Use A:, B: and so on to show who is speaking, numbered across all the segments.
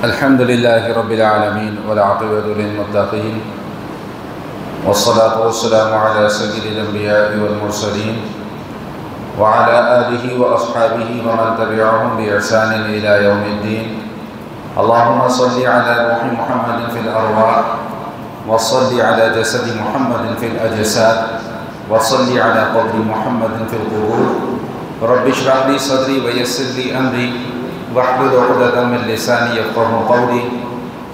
A: الحمد لله رب العالمين والعاقبة للمتقين والصلاة والسلام على سيد الأنبياء والمرسلين وعلى آله وأصحابه ومن تبعهم بإحسان إلى يوم الدين. اللهم صل على روح محمد في الأرواح وصل على جسد محمد في الأجساد وصل على قبر محمد في القبور. رب اشرح لي صدري ويسر لي أمري واحلل عقدة من لساني يفقهوا قولي.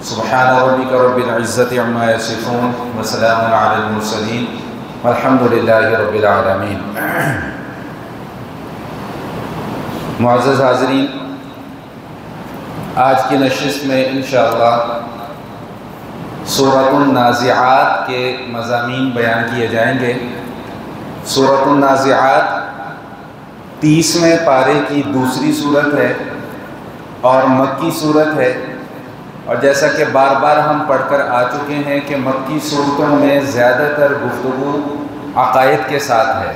A: سبحان ربك رب العزة عما يصفون وسلام على المرسلين والحمد لله رب العالمين. معزز حاضرین، آج کی نشست میں انشاءاللہ سورۃ النازعات کے مضامین بیان کیے جائیں گے. سورۃ النازعات 30ویں پارے کی دوسری صورت ہے اور مکی صورت ہے، اور جیسا کہ بار بار ہم پڑھ کر آ چکے ہیں کہ مکی صورتوں میں زیادہ تر گفتگو عقائد کے ساتھ ہے،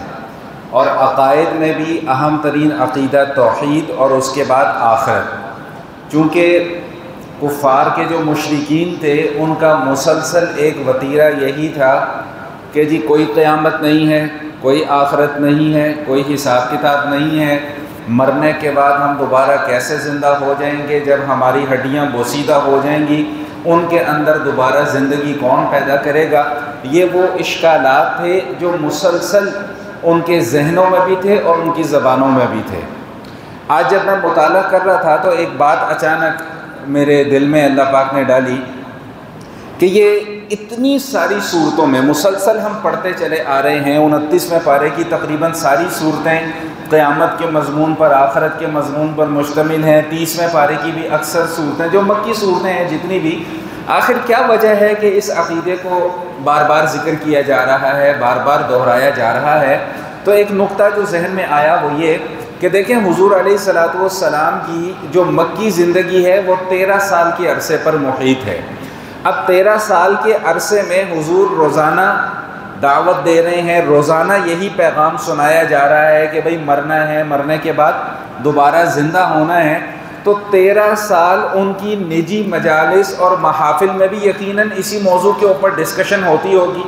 A: اور عقائد میں بھی اہم ترین عقیدہ توحید اور اس کے بعد آخرت. چونکہ کفار کے جو مشرکین تھے ان کا مسلسل ایک وتیرہ یہی تھا کہ جی کوئی قیامت نہیں ہے، کوئی آخرت نہیں ہے، کوئی حساب کتاب نہیں ہے، مرنے کے بعد ہم دوبارہ کیسے زندہ ہو جائیں گے، جب ہماری ہڈیاں بوسیدہ ہو جائیں گی ان کے اندر دوبارہ زندگی کون پیدا کرے گا. یہ وہ اشکالات تھے جو مسلسل ان کے ذہنوں میں بھی تھے اور ان کی زبانوں میں بھی تھے. آج جب میں مطالعہ کر رہا تھا تو ایک بات اچانک میرے دل میں اللہ پاک نے ڈالی کہ یہ اتنی ساری صورتوں میں مسلسل ہم پڑھتے چلے آ رہے ہیں. 29ویں پارے کی تقریباً ساری صورتیں قیامت کے مضمون پر، آخرت کے مضمون پر مشتمل ہیں. 30ویں پارے کی بھی اکثر صورتیں جو مکی صورتیں ہیں جتنی بھی، آخر کیا وجہ ہے کہ اس عقیدے کو بار بار ذکر کیا جا رہا ہے، بار بار دہرایا جا رہا ہے؟ تو ایک نقطہ جو ذہن میں آیا وہ یہ کہ دیکھیں حضور علیہ السلام کی جو مکی زندگی ہے وہ 13 سال کے عرصے پر محیط ہے. اب 13 سال کے عرصے میں حضور روزانہ دعوت دے رہے ہیں، روزانہ یہی پیغام سنایا جا رہا ہے کہ بھئی مرنا ہے، مرنے کے بعد دوبارہ زندہ ہونا ہے. تو 13 سال ان کی نجی مجالس اور محافل میں بھی یقیناً اسی موضوع کے اوپر ڈسکشن ہوتی ہوگی.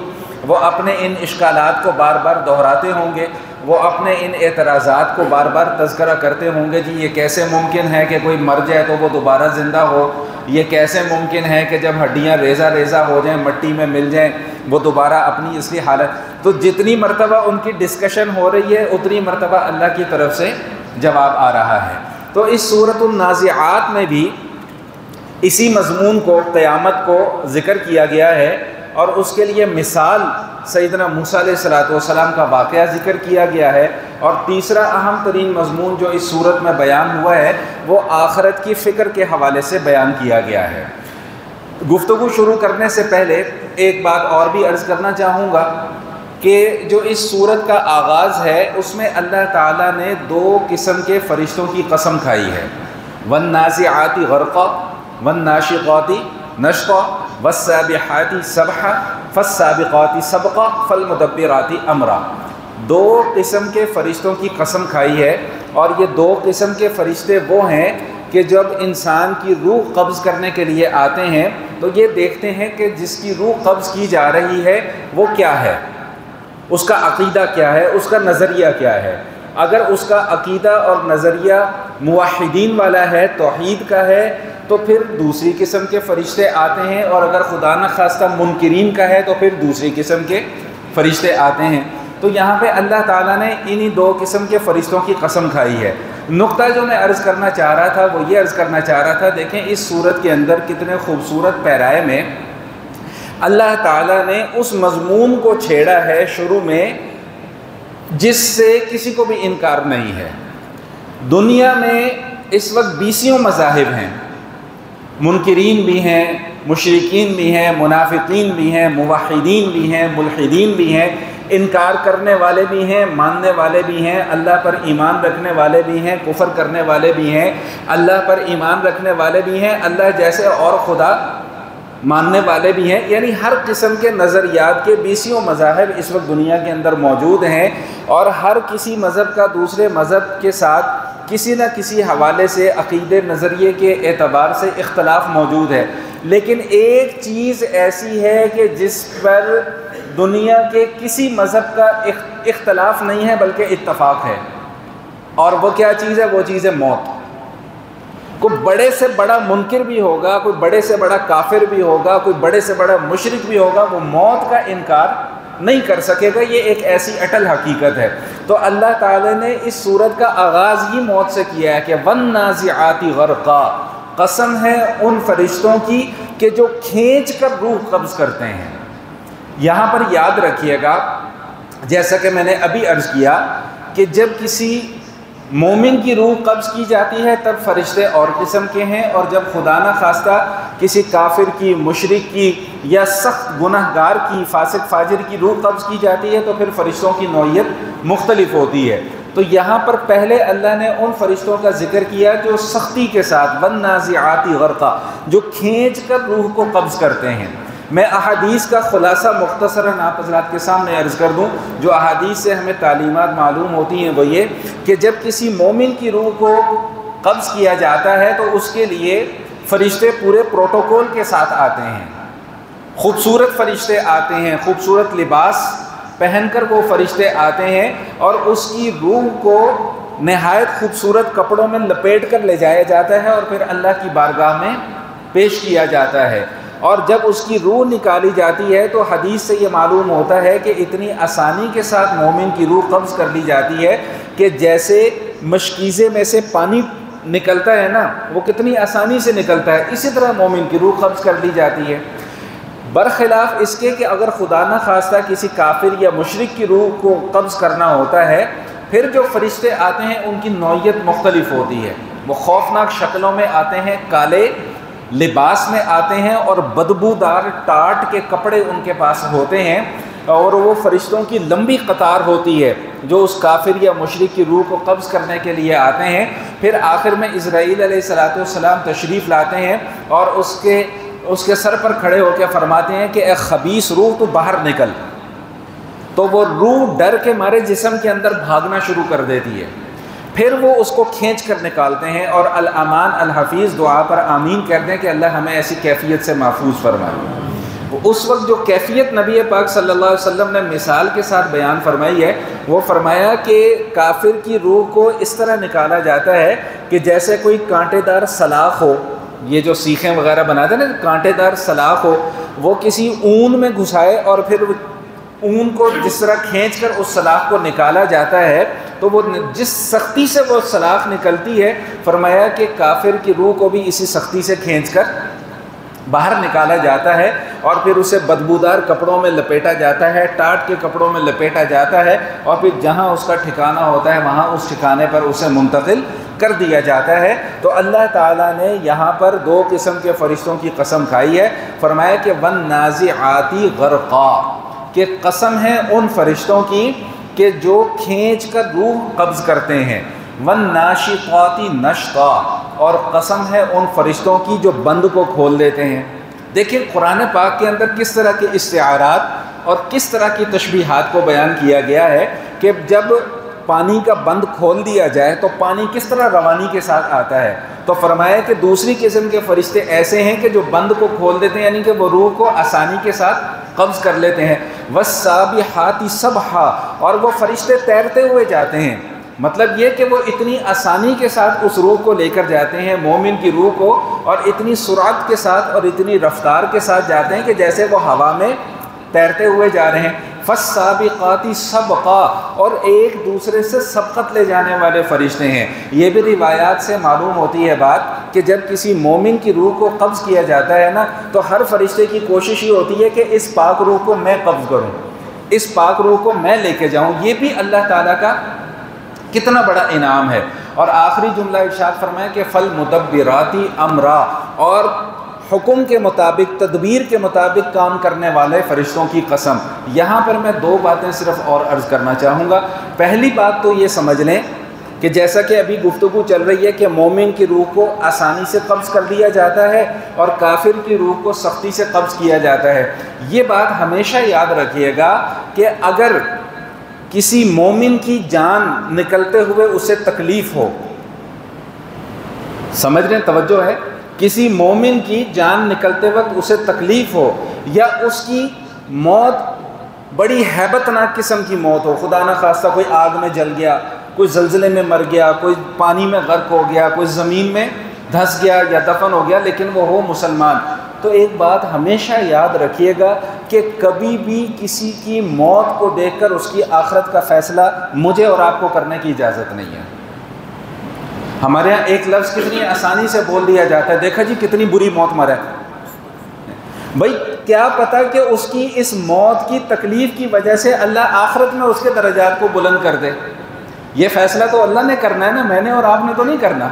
A: وہ اپنے ان اشکالات کو بار بار دہراتے ہوں گے، وہ اپنے ان اعتراضات کو بار بار تذکرہ کرتے ہوں گے. جی یہ کیسے ممکن ہے کہ کوئی مر جائے تو وہ دوبارہ زندہ ہو؟ یہ کیسے ممکن ہے کہ جب ہڈیاں ریزہ ریزہ ہو جائیں، مٹی میں مل جائیں، وہ دوبارہ اپنی اصلی حالت؟ تو جتنی مرتبہ ان کی ڈسکشن ہو رہی ہے اتنی مرتبہ اللہ کی طرف سے جواب آ رہا ہے. تو اس سورۃ النازعات میں بھی اسی مضمون کو، قیامت کو ذکر کیا گیا ہے، اور اس کے لیے مثال سیدنا موسیٰ علیہ السلام کا واقعہ ذکر کیا گیا ہے. اور تیسرا اہم ترین مضمون جو اس صورت میں بیان ہوا ہے وہ آخرت کی فکر کے حوالے سے بیان کیا گیا ہے. گفتگو شروع کرنے سے پہلے ایک بات اور بھی عرض کرنا چاہوں گا کہ جو اس صورت کا آغاز ہے اس میں اللہ تعالیٰ نے 2 قسم کے فرشتوں کی قسم کھائی ہے. والنازعات غرقا والناشطات نشطا والسابحات سبحا فالسابقات سبقا فالمدبرات امرا. 2 قسم کے فرشتوں کی قسم کھائی ہے، اور یہ 2 قسم کے فرشتے وہ ہیں کہ جب انسان کی روح قبض کرنے کے لیے آتے ہیں تو یہ دیکھتے ہیں کہ جس کی روح قبض کی جا رہی ہے وہ کیا ہے، اس کا عقیدہ کیا ہے، اس کا نظریہ کیا ہے. اگر اس کا عقیدہ اور نظریہ موحدین والا ہے، توحید کا ہے، تو پھر دوسری قسم کے فرشتے آتے ہیں، اور اگر خدا نہ خواستہ منکرین کا ہے تو پھر دوسری قسم کے فرشتے آتے ہیں. تو یہاں پہ اللہ تعالیٰ نے انہی 2 قسم کے فرشتوں کی قسم کھائی ہے. نقطہ جو میں عرض کرنا چاہ رہا تھا وہ یہ عرض کرنا چاہ رہا تھا، دیکھیں اس صورت کے اندر کتنے خوبصورت پیرائے میں اللہ تعالیٰ نے اس مضمون کو چھیڑا ہے شروع میں جس سے کسی کو بھی انکار نہیں ہے. دنیا میں اس وقت 20 مذاہب ہیں، منکرین بھی ہیں، مشرکین بھی ہیں، منافقین بھی ہیں، موحدین بھی ہیں، ملحدین بھی ہیں، انکار کرنے والے بھی ہیں، ماننے والے بھی ہیں، اللہ پر ایمان رکھنے والے بھی ہیں، کفر کرنے والے بھی ہیں، اللہ پر ایمان رکھنے والے بھی ہیں، اللہ جیسے اور خدا ماننے والے بھی ہیں. یعنی ہر قسم کے نظریات کے 20 مذاہب اس وقت دنیا کے اندر موجود ہیں، اور ہر کسی مذہب کا دوسرے مذہب کے ساتھ کسی نہ کسی حوالے سے عقیدے نظریے کے اعتبار سے اختلاف موجود ہے، لیکن ایک چیز ایسی ہے کہ جس پر دنیا کے کسی مذہب کا اختلاف نہیں ہے بلکہ اتفاق ہے، اور وہ کیا چیز ہے؟ وہ چیز ہے موت۔ کوئی بڑے سے بڑا منکر بھی ہوگا، کوئی بڑے سے بڑا کافر بھی ہوگا، کوئی بڑے سے بڑا مشرک بھی ہوگا، وہ موت کا انکار نہیں کر سکے گا۔ یہ ایک ایسی اٹل حقیقت ہے۔ تو اللہ تعالی نے اس سورت کا آغاز ہی موت سے کیا ہے کہ وَالنَّازِعَاتِ غَرْقًا، قسم ہے ان فرشتوں کی کہ جو کھینچ کر روح قبض کرتے ہیں۔ یہاں پر یاد رکھیے گا، جیسا کہ میں نے ابھی عرض کیا کہ جب کسی مومن کی روح قبض کی جاتی ہے تب فرشتے اور قسم کے ہیں، اور جب خدا نہ خواستہ کسی کافر کی، مشرک کی یا سخت گناہ گار کی، فاسق فاجر کی روح قبض کی جاتی ہے تو پھر فرشتوں کی نوعیت مختلف ہوتی ہے۔ تو یہاں پر پہلے اللہ نے ان فرشتوں کا ذکر کیا جو سختی کے ساتھ وَالنَّازِعَاتِ غَرْقًا، جو کھینچ کر روح کو قبض کرتے ہیں۔ میں احادیث کا خلاصہ مختصراً آپ حضرات کے سامنے عرض کر دوں۔ جو احادیث سے ہمیں تعلیمات معلوم ہوتی ہیں وہ یہ کہ جب کسی مومن کی روح کو قبض کیا جاتا ہے تو اس کے لیے فرشتے پورے پروٹوکول کے ساتھ آتے ہیں، خوبصورت فرشتے آتے ہیں، خوبصورت لباس پہن کر وہ فرشتے آتے ہیں اور اس کی روح کو نہایت خوبصورت کپڑوں میں لپیٹ کر لے جایا جاتا ہے اور پھر اللہ کی بارگاہ میں پیش کیا جاتا ہے۔ اور جب اس کی روح نکالی جاتی ہے تو حدیث سے یہ معلوم ہوتا ہے کہ اتنی آسانی کے ساتھ مومن کی روح قبض کر لی جاتی ہے کہ جیسے مشکیزے میں سے پانی نکلتا ہے نا، وہ کتنی آسانی سے نکلتا ہے، اسی طرح مومن کی روح قبض کر لی جاتی ہے۔ برخلاف اس کے کہ اگر خدا نہ خواستہ کسی کافر یا مشرک کی روح کو قبض کرنا ہوتا ہے، پھر جو فرشتے آتے ہیں ان کی نوعیت مختلف ہوتی ہے۔ وہ خوفناک شکلوں میں آتے ہیں، کالے لباس میں آتے ہیں اور بدبودار ٹاٹ کے کپڑے ان کے پاس ہوتے ہیں، اور وہ فرشتوں کی لمبی قطار ہوتی ہے جو اس کافر یا مشرک کی روح کو قبض کرنے کے لیے آتے ہیں۔ پھر آخر میں اسرائیل علیہ السلام تشریف لاتے ہیں اور اس کے سر پر کھڑے ہو کے فرماتے ہیں کہ اے خبیث روح تو باہر نکل۔ تو وہ روح ڈر کے مارے جسم کے اندر بھاگنا شروع کر دیتی ہے، پھر وہ اس کو کھینچ کر نکالتے ہیں اور الامان الحفیظ دعا پر آمین کہتے ہیں کہ اللہ ہمیں ایسی کیفیت سے محفوظ فرمائے۔ اس وقت جو کیفیت نبی پاک صلی اللہ علیہ وسلم نے مثال کے ساتھ بیان فرمائی ہے، وہ فرمایا کہ کافر کی روح کو اس طرح نکالا جاتا ہے کہ جیسے کوئی کانٹے دار سلاخ ہو، یہ جو سیخیں وغیرہ بناتے ہیں نا، کانٹے دار سلاخ ہو، وہ کسی اون میں گھسائے اور پھر اون کو جس طرح کھینچ کر اس سلاخ کو نکالا جاتا ہے تو وہ جس سختی سے وہ سلاخ نکلتی ہے، فرمایا کہ کافر کی روح کو بھی اسی سختی سے کھینچ کر باہر نکالا جاتا ہے اور پھر اسے بدبودار کپڑوں میں لپیٹا جاتا ہے، ٹاٹ کے کپڑوں میں لپیٹا جاتا ہے، اور پھر جہاں اس کا ٹھکانہ ہوتا ہے وہاں اس ٹھکانے پر اسے منتقل کر دیا جاتا ہے۔ تو اللہ تعالیٰ نے یہاں پر دو قسم کے فرشتوں کی قسم کھائی ہے، فرمایا کہ وَالنَّازِعَاتِ غَرْقًا، کہ قسم ہے ان فرشتوں کی کہ جو کھینچ کر روح قبض کرتے ہیں، وَالنَّاشِطَاتِ نَشْطًا، اور قسم ہے ان فرشتوں کی جو بند کو کھول دیتے ہیں۔ دیکھیں قرآن پاک کے اندر کس طرح کے استعارات اور کس طرح کی تشبیہات کو بیان کیا گیا ہے کہ جب پانی کا بند کھول دیا جائے تو پانی کس طرح روانی کے ساتھ آتا ہے۔ تو فرمایا کہ دوسری قسم کے فرشتے ایسے ہیں کہ جو بند کو کھول دیتے ہیں، یعنی کہ وہ روح کو آسانی کے ساتھ قبض کر لیتے ہیں۔ وَالسَّابِحَاتِ سَبْحًا، اور وہ فرشتے تیرتے ہوئے جاتے ہیں، مطلب یہ کہ وہ اتنی آسانی کے ساتھ اس روح کو لے کر جاتے ہیں، مومن کی روح کو، اور اتنی سرعت کے ساتھ اور اتنی رفتار کے ساتھ جاتے ہیں کہ جیسے وہ ہوا میں تیرتے ہوئے جا رہے ہیں۔ فَالسَّابِقَاتِ سَبْقًا، اور ایک دوسرے سے سبقت لے جانے والے فرشتے ہیں۔ یہ بھی روایات سے معلوم ہوتی ہے بات کہ جب کسی مومن کی روح کو قبض کیا جاتا ہے نا تو ہر فرشتے کی کوشش یہ ہوتی ہے کہ اس پاک روح کو میں قبض کروں، اس پاک روح کو میں لے کے جاؤں۔ یہ بھی اللہ تعالیٰ کا کتنا بڑا انعام ہے۔ اور آخری جملہ ارشاد فرمایا کہ فَالْمُدَبِّرَاتِ أَمْرًا، اور حکم کے مطابق، تدبیر کے مطابق کام کرنے والے فرشتوں کی قسم۔ یہاں پر میں دو باتیں صرف اور عرض کرنا چاہوں گا۔ پہلی بات تو یہ سمجھ لیں کہ جیسا کہ ابھی گفتگو چل رہی ہے کہ مومن کی روح کو آسانی سے قبض کر دیا جاتا ہے اور کافر کی روح کو سختی سے قبض کیا جاتا ہے، یہ بات ہمیشہ یاد رکھیے گا کہ اگر کسی مومن کی جان نکلتے ہوئے اسے تکلیف ہو سمجھ رہے ہیں؟ توجہ ہے؟ کسی مومن کی جان نکلتے وقت اسے تکلیف ہو یا اس کی موت بڑی ہیبت ناک قسم کی موت ہو، خدا نہ خواستہ کوئی آگ میں جل گیا، کوئی زلزلے میں مر گیا، کوئی پانی میں غرق ہو گیا، کوئی زمین میں دھس گیا یا دفن ہو گیا، لیکن وہ ہو مسلمان، تو ایک بات ہمیشہ یاد رکھیے گا کہ کبھی بھی کسی کی موت کو دیکھ کر اس کی آخرت کا فیصلہ مجھے اور آپ کو کرنے کی اجازت نہیں ہے۔ ہمارے ہاں ایک لفظ کتنی آسانی سے بول دیا جاتا ہے، دیکھا جی کتنی بری موت مرا ہے۔ بھائی کیا پتہ کہ اس کی اس موت کی تکلیف کی وجہ سے اللہ آخرت میں اس کے درجات کو بلند کر دے۔ یہ فیصلہ تو اللہ نے کرنا ہے نا، میں نے اور آپ نے تو نہیں کرنا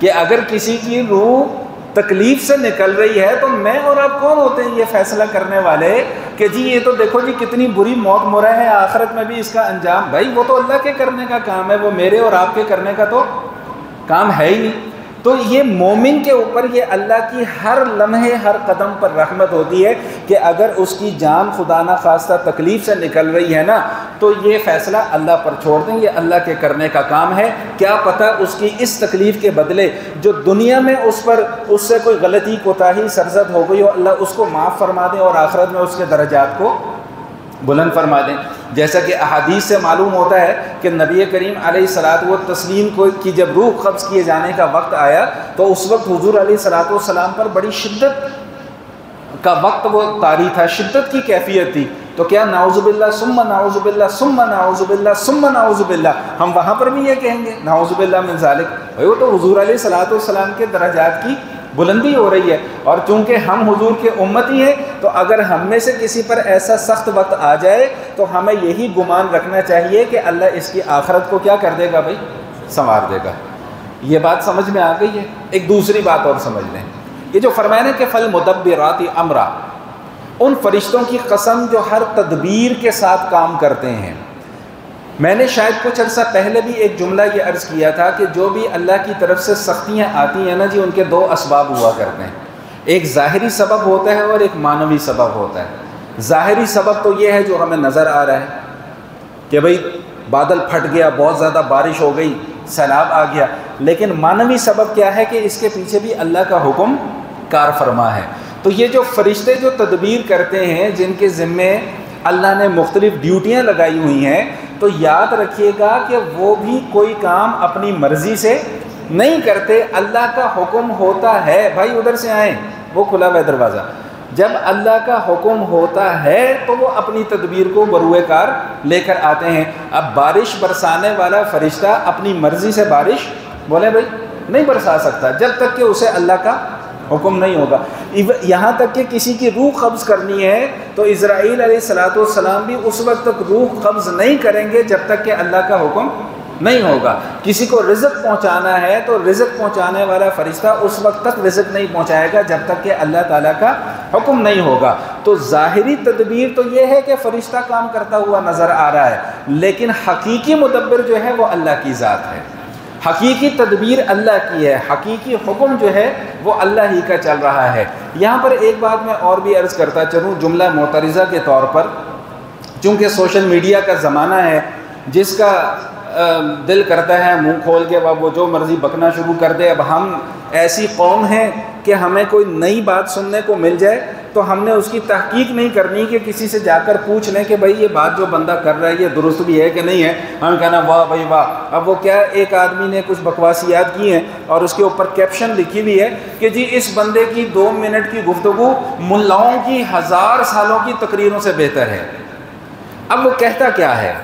A: کہ اگر کسی کی روح تکلیف سے نکل رہی ہے تو میں اور آپ کون ہوتے ہیں یہ فیصلہ کرنے والے کہ جی یہ تو دیکھو جی کتنی بری موت مرا ہے، آخرت میں بھی اس کا انجام۔ بھائی وہ تو اللہ کے کرنے کا کام ہے، وہ میرے اور آپ کے کرنے کا تو کام ہے ہی نہیں۔ تو یہ مومن کے اوپر یہ اللہ کی ہر لمحے ہر قدم پر رحمت ہوتی ہے کہ اگر اس کی جان خدا نہ خواستہ تکلیف سے نکل رہی ہے نا تو یہ فیصلہ اللہ پر چھوڑ دیں، یہ اللہ کے کرنے کا کام ہے۔ کیا پتہ اس کی اس تکلیف کے بدلے جو دنیا میں اس سے کوئی غلطی کوتاہی سرزد ہو گئی ہو، اللہ اس کو معاف فرما دیں اور آخرت میں اس کے درجات کو بلند فرما دیں۔ جیسا کہ احادیث سے معلوم ہوتا ہے کہ نبی کریم علیہ الصلاۃ والتسلیم کی جب روح قبض کیے جانے کا وقت آیا تو اس وقت حضور علیہ الصلاۃ والسلام پر بڑی شدت کا وقت وہ طاری تھا، شدت کی کیفیت تھی، تو کیا نعوذ باللہ ثم نعوذ باللہ ثم نعوذ باللہ ثم نعوذ باللہ، ہم وہاں پر بھی یہ کہیں گے نعوذ باللہ من ذالک؟ وہ تو حضور علیہ الصلاۃ والسلام کے درجات کی بلندی ہو رہی ہے، اور چونکہ ہم حضور کے امتی ہیں تو اگر ہم میں سے کسی پر ایسا سخت وقت آ جائے تو ہمیں یہی گمان رکھنا چاہیے کہ اللہ اس کی آخرت کو کیا کر دے گا؟ بھائی سنوار دے گا۔ یہ بات سمجھ میں آ گئی ہے؟ ایک دوسری بات اور سمجھ لیں، یہ جو فرمایا نا کہ فالمدبرات امرا، ان فرشتوں کی قسم جو ہر تدبیر کے ساتھ کام کرتے ہیں۔ میں نے شاید کچھ عرصہ پہلے بھی ایک جملہ یہ عرض کیا تھا کہ جو بھی اللہ کی طرف سے سختیاں آتی ہیں نا جی، ان کے دو اسباب ہوا کرتے ہیں، ایک ظاہری سبب ہوتا ہے اور ایک معنوی سبب ہوتا ہے۔ ظاہری سبب تو یہ ہے جو ہمیں نظر آ رہا ہے کہ بھئی بادل پھٹ گیا، بہت زیادہ بارش ہو گئی، سیلاب آ گیا، لیکن معنوی سبب کیا ہے کہ اس کے پیچھے بھی اللہ کا حکم کار فرما ہے۔ تو یہ جو فرشتے جو تدبیر کرتے ہیں، جن کے ذمے اللہ نے مختلف ڈیوٹیاں لگائی ہوئی ہیں، تو یاد رکھیے گا کہ وہ بھی کوئی کام اپنی مرضی سے نہیں کرتے، اللہ کا حکم ہوتا ہے۔ بھائی ادھر سے آئیں، وہ کھلا ہوا دروازہ، جب اللہ کا حکم ہوتا ہے تو وہ اپنی تدبیر کو بروئے کار لے کر آتے ہیں۔ اب بارش برسانے والا فرشتہ اپنی مرضی سے بارش بولے بھائی نہیں برسا سکتا جب تک کہ اسے اللہ کا حکم نہیں ہوگا۔ یہاں تک کہ کسی کی روح قبض کرنی ہے تو اسرائیل علیہ الصلاۃ والسلام بھی اس وقت تک روح قبض نہیں کریں گے جب تک کہ اللہ کا حکم نہیں ہوگا۔ کسی کو رزق پہنچانا ہے تو رزق پہنچانے والا فرشتہ اس وقت تک رزق نہیں پہنچائے گا جب تک کہ اللہ تعالیٰ کا حکم نہیں ہوگا۔ تو ظاہری تدبیر تو یہ ہے کہ فرشتہ کام کرتا ہوا نظر آ رہا ہے، لیکن حقیقی مدبر جو ہے وہ اللہ کی ذات ہے، حقیقی تدبیر اللہ کی ہے، حقیقی حکم جو ہے وہ اللہ ہی کا چل رہا ہے۔ یہاں پر ایک بات میں اور بھی عرض کرتا چلوں جملہ معترضہ کے طور پر، چونکہ سوشل میڈیا کا زمانہ ہے، جس کا دل کرتا ہے منہ کھول کے وہ جو مرضی بکنا شروع کر دے۔ اب ہم ایسی قوم ہیں کہ ہمیں کوئی نئی بات سننے کو مل جائے تو ہم نے اس کی تحقیق نہیں کرنی کہ کسی سے جا کر پوچھ لیں کہ بھائی یہ بات جو بندہ کر رہا ہے یہ درست بھی ہے کہ نہیں ہے، ہم کہنا واہ بھائی واہ۔ اب وہ کیا، ایک آدمی نے کچھ بکواسیات کی ہیں اور اس کے اوپر کیپشن لکھی ہوئی ہے کہ جی اس بندے کی 2 منٹ کی گفتگو ملاؤں کی 1000 سالوں کی تقریروں سے بہتر ہے۔ اب وہ کہتا کیا ہے،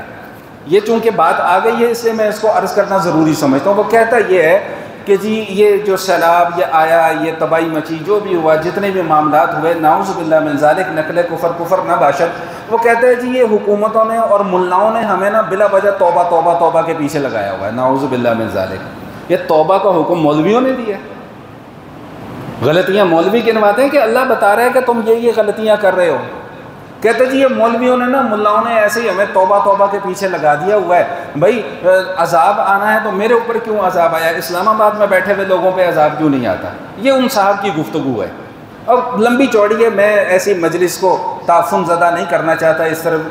A: یہ چونکہ بات آ گئی ہے اس لیے میں اس کو عرض کرنا ضروری سمجھتا ہوں۔ وہ کہتا یہ ہے کہ جی یہ جو سیلاب یہ آیا، یہ تباہی مچی، جو بھی ہوا، جتنے بھی معاملات ہوئے، نعوذ باللہ من ذالک، نقل کفر نہ باشد۔ وہ کہتا ہے جی یہ حکومتوں نے اور ملاؤں نے ہمیں نا بلا وجہ توبہ توبہ توبہ کے پیچھے لگایا ہوا ہے، نعوذ باللہ من ذالک۔ یہ توبہ کا حکم مولویوں نے دیا ہے، غلطیاں مولوی گنواتے ہیں کہ اللہ بتا رہا ہے کہ تم یہ غلطیاں کر رہے ہو۔ کہتے جی یہ مولویوں نے نا ملاؤں نے ایسے ہی ہمیں توبہ توبہ کے پیچھے لگا دیا ہوا ہے، بھائی عذاب آنا ہے تو میرے اوپر کیوں عذاب آیا، اسلام آباد میں بیٹھے ہوئے لوگوں پہ عذاب کیوں نہیں آتا۔ یہ ان صاحب کی گفتگو ہے اور لمبی چوڑی ہے، میں ایسی مجلس کو تعفن زدہ نہیں کرنا چاہتا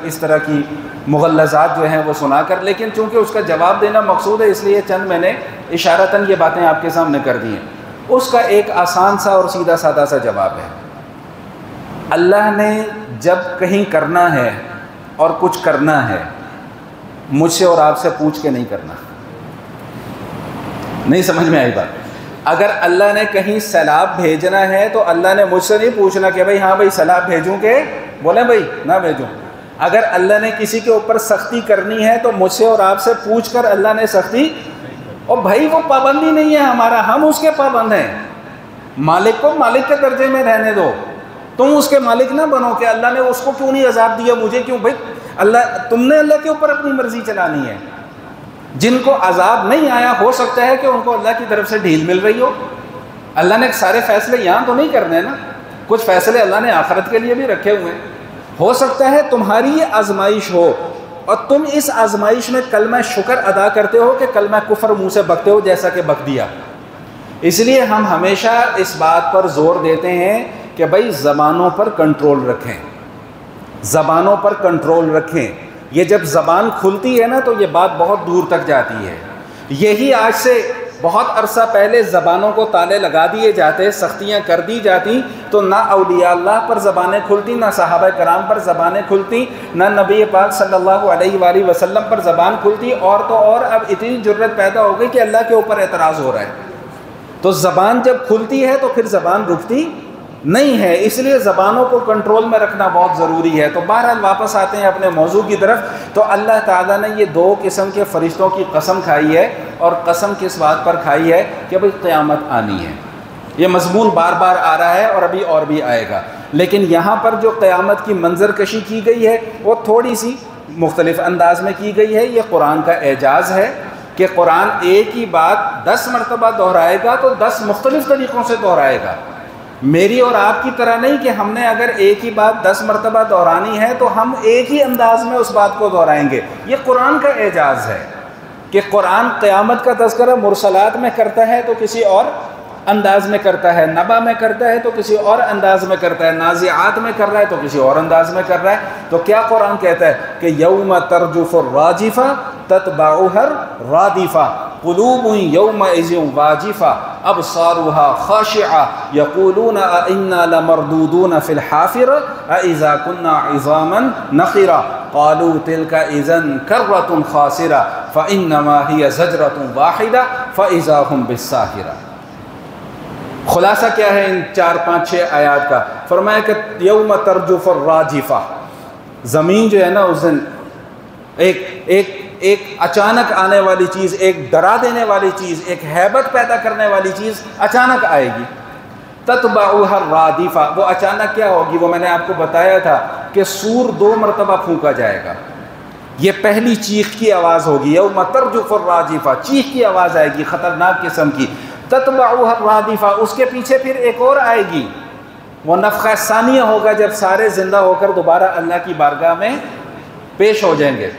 A: اس طرح کی مغلظات جو ہیں وہ سنا کر، لیکن چونکہ اس کا جواب دینا مقصود ہے اس لیے چند میں نے اشارتاً یہ باتیں آپ کے سامنے کر دی ہیں۔ اس کا ایک آسان سا اور سیدھا سادہ سا جواب ہے، اللہ نے جب کہیں کرنا ہے اور کچھ کرنا ہے مجھ سے اور آپ سے پوچھ کے نہیں کرنا۔ نہیں سمجھ میں آئی بات؟ اگر اللہ نے کہیں سیلاب بھیجنا ہے تو اللہ نے مجھ سے نہیں پوچھنا کہ بھائی ہاں بھائی سیلاب بھیجوں کہ بولیں بھائی نہ بھیجوں۔ اگر اللہ نے کسی کے اوپر سختی کرنی ہے تو مجھ سے اور آپ سے پوچھ کر اللہ نے سختی، اور بھائی وہ پابندی نہیں ہے ہمارا، ہم اس کے پابند ہیں۔ مالک کو مالک کے درجے میں رہنے دو، تم اس کے مالک نہ بنو کہ اللہ نے اس کو کیوں نہیں عذاب دیا مجھے کیوں۔ بھائی اللہ، تم نے اللہ کے اوپر اپنی مرضی چلانی ہے۔ جن کو عذاب نہیں آیا ہو سکتا ہے کہ ان کو اللہ کی طرف سے ڈھیل مل رہی ہو۔ اللہ نے سارے فیصلے یہاں تو نہیں کرنے نا، کچھ فیصلے اللہ نے آخرت کے لیے بھی رکھے ہوئے ہیں۔ ہو سکتا ہے تمہاری یہ آزمائش ہو اور تم اس آزمائش میں کلمہ شکر ادا کرتے ہو کہ کلمہ کفر منہ سے بکتے ہو جیسا کہ بک دیا۔ اس لیے ہم ہمیشہ اس بات پر زور دیتے ہیں کہ بھائی زبانوں پر کنٹرول رکھیں، زبانوں پر کنٹرول رکھیں۔ یہ جب زبان کھلتی ہے نا تو یہ بات بہت دور تک جاتی ہے۔ یہی آج سے بہت عرصہ پہلے زبانوں کو تالے لگا دیے جاتے، سختیاں کر دی جاتی تو نہ اولیاء اللہ پر زبانیں کھلتی، نہ صحابہ کرام پر زبانیں کھلتی، نہ نبی پاک صلی اللہ علیہ وآلہ وسلم پر زبان کھلتی، اور تو اور اب اتنی جرت پیدا ہو گئی کہ اللہ کے اوپر اعتراض ہو رہا ہے۔ تو زبان جب کھلتی ہے تو پھر زبان رکتی نہیں ہے، اس لیے زبانوں کو کنٹرول میں رکھنا بہت ضروری ہے۔ تو بہرحال واپس آتے ہیں اپنے موضوع کی طرف۔ تو اللہ تعالیٰ نے یہ دو قسم کے فرشتوں کی قسم کھائی ہے، اور قسم کس بات پر کھائی ہے کہ بھئی قیامت آنی ہے۔ یہ مضمون بار بار آ رہا ہے اور ابھی اور بھی آئے گا، لیکن یہاں پر جو قیامت کی منظر کشی کی گئی ہے وہ تھوڑی سی مختلف انداز میں کی گئی ہے۔ یہ قرآن کا اعجاز ہے کہ قرآن ایک ہی بات 10 مرتبہ دہرائے گا تو 10 مختلف طریقوں سے دہرائے گا۔ میری اور آپ کی طرح نہیں کہ ہم نے اگر ایک ہی بات 10 مرتبہ دہرانی ہے تو ہم ایک ہی انداز میں اس بات کو دہرائیں گے۔ یہ قرآن کا اعجاز ہے کہ قرآن قیامت کا تذکرہ مرسلات میں کرتا ہے تو کسی اور انداز میں کرتا ہے، نبا میں کرتا ہے تو کسی اور انداز میں کرتا ہے، نازعات میں کر رہا ہے تو کسی اور انداز میں کر رہا ہے۔ تو کیا قرآن کہتا ہے کہ یوم ترجف الراجفہ تتبعها الرادفہ قلوب یومئذ واجفہ ابصارها خاشعہ یقولون ائنا لمردودون فی الحافرہ اذا کنا عظاما نخرہ قالوا تلک اذا کرۃ خاسرہ فانما ہی زجرۃ واحدہ فاذا هم بالساہرہ۔ خلاصہ کیا ہے ان 4 5 6 آیات کا؟ فرمایا کہ یوم ترجف الراجفہ، زمین جو ہے نا اس دن ایک اچانک آنے والی چیز، ایک ڈرا دینے والی چیز، ایک ہیبت پیدا کرنے والی چیز اچانک آئے گی۔ تتبعها الرادفہ، وہ اچانک کیا ہوگی؟ وہ میں نے آپ کو بتایا تھا کہ سور 2 مرتبہ پھونکا جائے گا۔ یہ پہلی چیخ کی آواز ہوگی، یوم ترجف الراجفہ، چیخ کی آواز آئے گی خطرناک قسم کی۔ تتبعها الرادفہ، اس کے پیچھے پھر ایک اور آئے گی، وہ نفخہ ثانیہ ہوگا جب سارے زندہ ہو کر دوبارہ اللہ کی بارگاہ میں پیش ہو جائیں گے۔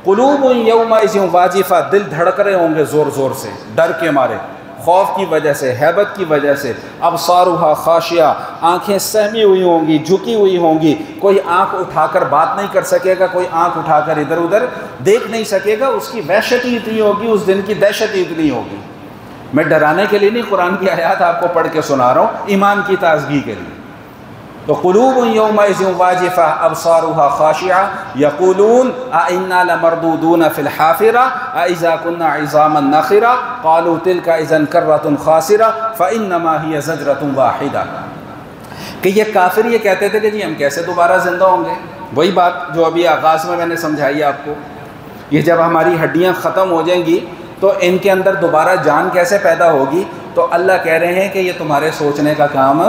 A: قلوب یومئذ واجفہ، دل دھڑک رہے ہوں گے زور زور سے، ڈر کے مارے، خوف کی وجہ سے، ہیبت کی وجہ سے۔ ابصارها خاشعہ، آنکھیں سہمی ہوئی ہوں گی، جھکی ہوئی ہوں گی، کوئی آنکھ اٹھا کر بات نہیں کر سکے گا، کوئی آنکھ اٹھا کر ادھر ادھر دیکھ نہیں سکے گا۔ اس کی وحشت ہی اتنی ہوگی، اس دن کی دہشت ہی اتنی ہوگی۔ میں ڈرانے کے لیے نہیں قرآن کی آیات آپ کو پڑھ کے سنا رہا ہوں، ایمان کی تازگی کے لیے۔ تو قلوب یومئذ واجفہ ابصارها خاشعہ یقولون ائنا لمردودون فی الحافرہ اذا کنا عظاما نخرہ قالوا تلک اذا کرۃ خاسرہ فانما ہی زجرۃ واحدہ۔ کہ یہ کافر یہ کہتے تھے کہ جی ہم کیسے دوبارہ زندہ ہوں گے؟ وہی بات جو ابھی آغاز میں نے سمجھائی آپ کو، یہ جب ہماری ہڈیاں ختم ہو جائیں گی تو ان کے اندر دوبارہ جان کیسے پیدا ہوگی؟ تو اللہ کہہ رہے ہیں کہ یہ تمہارے سوچنے کا کام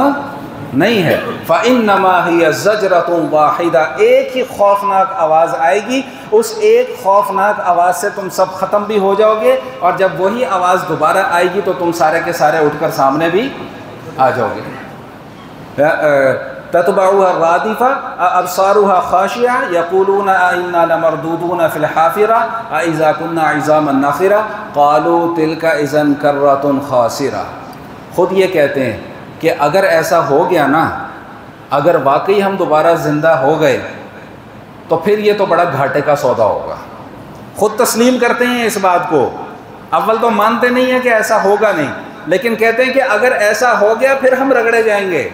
A: نہیں ہے۔ فَإِنَّمَا هِيَ زَجْرَةٌ وَاحِدَةٌ، ایک ہی خوفناک آواز آئے گی، اس ایک خوفناک آواز سے تم سب ختم بھی ہو جاؤ گے، اور جب وہی آواز دوبارہ آئے گی تو تم سارے کے سارے اٹھ کر سامنے بھی آ جاؤ گے۔ تتبعها الرادفہ ابصارها خاشعہ یقولون ائنا لمردودون فی الحافرہ اذا کنا عظاما نخرہ قالوا تلک اذا کرۃ خاسرہ۔ خود یہ کہتے ہیں کہ اگر ایسا ہو گیا نا، اگر واقعی ہم دوبارہ زندہ ہو گئے تو پھر یہ تو بڑا گھاٹے کا سودا ہوگا۔ خود تسلیم کرتے ہیں اس بات کو، اول تو مانتے نہیں ہیں کہ ایسا ہوگا نہیں، لیکن کہتے ہیں کہ اگر ایسا ہو گیا پھر ہم رگڑے جائیں گے۔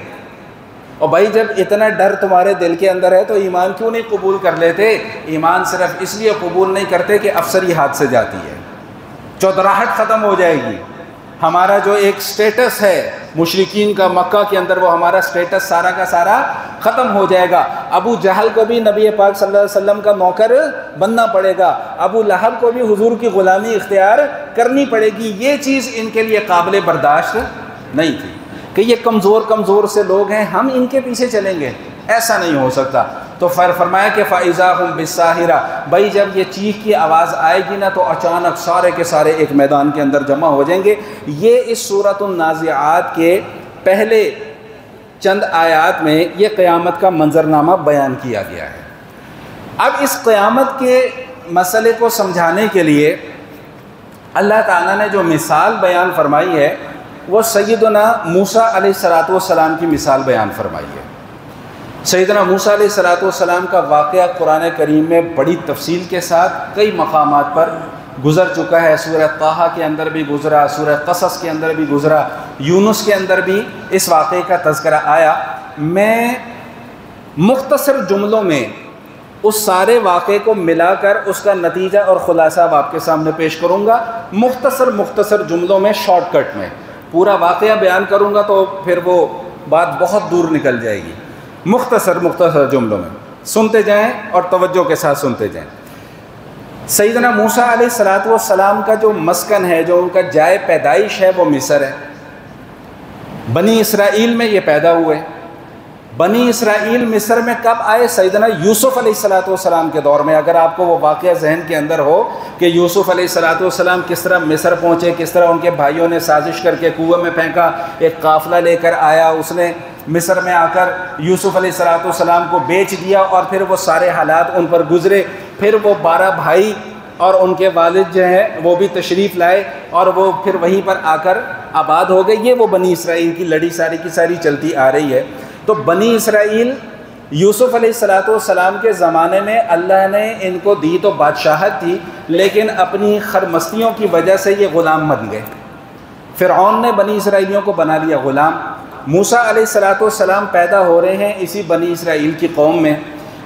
A: اور بھائی جب اتنا ڈر تمہارے دل کے اندر ہے تو ایمان کیوں نہیں قبول کر لیتے؟ ایمان صرف اس لیے قبول نہیں کرتے کہ افسری ہاتھ سے جاتی ہے، چودراہٹ ختم ہو جائے گی، ہمارا جو ایک سٹیٹس ہے مشرکین کا مکہ کے اندر، وہ ہمارا سٹیٹس سارا کا سارا ختم ہو جائے گا۔ ابو جہل کو بھی نبی پاک صلی اللہ علیہ وسلم کا نوکر بننا پڑے گا، ابو لہب کو بھی حضور کی غلامی اختیار کرنی پڑے گی۔ یہ چیز ان کے لیے قابل برداشت نہیں تھی کہ یہ کمزور سے لوگ ہیں، ہم ان کے پیچھے چلیں گے، ایسا نہیں ہو سکتا۔ تو فرمایا کہ فَإِذَا هُمْ بِالسَّاهِرَةِ، بھائی جب یہ چیخ کی آواز آئے گی نا تو اچانک سارے کے سارے ایک میدان کے اندر جمع ہو جائیں گے۔ یہ اس سورۃ النازعات کے پہلے چند آیات میں یہ قیامت کا منظرنامہ بیان کیا گیا ہے۔ اب اس قیامت کے مسئلے کو سمجھانے کے لیے اللہ تعالیٰ نے جو مثال بیان فرمائی ہے وہ سیدنا موسیٰ علیہ السلام کی مثال بیان فرمائی ہے۔ سیدنا موسیٰ علیہ السلام کا واقعہ قرآن کریم میں بڑی تفصیل کے ساتھ کئی مقامات پر گزر چکا ہے۔ سورہ طٰہٰ کے اندر بھی گزرا، سورہ قصص کے اندر بھی گزرا، یونس کے اندر بھی اس واقعے کا تذکرہ آیا۔ میں مختصر جملوں میں اس سارے واقعے کو ملا کر اس کا نتیجہ اور خلاصہ اب آپ کے سامنے پیش کروں گا، مختصر جملوں میں، شارٹ کٹ میں۔ پورا واقعہ بیان کروں گا تو پھر وہ بات بہت دور نکل جائے گی۔ مختصر جملوں میں سنتے جائیں اور توجہ کے ساتھ سنتے جائیں۔ سیدنا موسیٰ علیہ السلام کا جو مسکن ہے، جو ان کا جائے پیدائش ہے، وہ مصر ہے۔ بنی اسرائیل میں یہ پیدا ہوئے۔ بنی اسرائیل مصر میں کب آئے؟ سیدنا یوسف علیہ السلام کے دور میں۔ اگر آپ کو وہ واقعہ ذہن کے اندر ہو کہ یوسف علیہ السلام کس طرح مصر پہنچے، کس طرح ان کے بھائیوں نے سازش کر کے کنویں میں پھینکا، ایک قافلہ لے کر آیا، اس نے مصر میں آ کر یوسف علیہ السلام کو بیچ دیا، اور پھر وہ سارے حالات ان پر گزرے۔ پھر وہ 12 بھائی اور ان کے والد جو ہیں وہ بھی تشریف لائے، اور وہ پھر وہیں پر آ کر آباد ہو گئے۔ یہ وہ بنی اسرائیل کی لڑی ساری کی ساری چلتی آ رہی ہے۔ تو بنی اسرائیل یوسف علیہ السلام کے زمانے میں اللہ نے ان کو دی تو بادشاہت تھی، لیکن اپنی خرمستیوں کی وجہ سے یہ غلام بن گئے۔ فرعون نے بنی اسرائیلیوں کو بنا لیا غلام۔ موسیٰ علیہ السلام پیدا ہو رہے ہیں اسی بنی اسرائیل کی قوم میں۔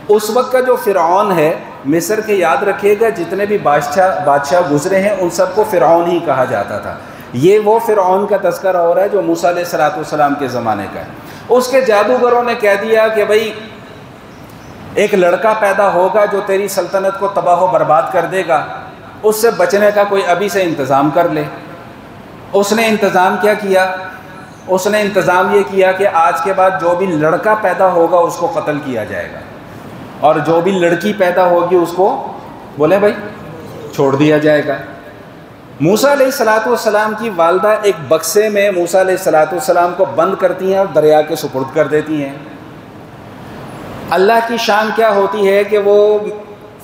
A: اس وقت کا جو فرعون ہے مصر کے، یاد رکھیے گا جتنے بھی بادشاہ گزرے ہیں ان سب کو فرعون ہی کہا جاتا تھا۔ یہ وہ فرعون کا تذکرہ ہو رہا ہے جو موسیٰ علیہ السلام کے زمانے کا ہے۔ اس کے جادوگروں نے کہہ دیا کہ بھئی ایک لڑکا پیدا ہوگا جو تیری سلطنت کو تباہ و برباد کر دے گا، اس سے بچنے کا کوئی ابھی سے انتظام کر لے۔ اس نے انتظام کیا کیا؟ اس نے انتظام یہ کیا کہ آج کے بعد جو بھی لڑکا پیدا ہوگا اس کو قتل کیا جائے گا، اور جو بھی لڑکی پیدا ہوگی اس کو بولے بھائی چھوڑ دیا جائے گا۔ موسیٰ علیہ السلام کی والدہ ایک بکسے میں موسیٰ علیہ السلام کو بند کرتی ہیں اور دریا کے سپرد کر دیتی ہیں۔ اللہ کی شان کیا ہوتی ہے کہ وہ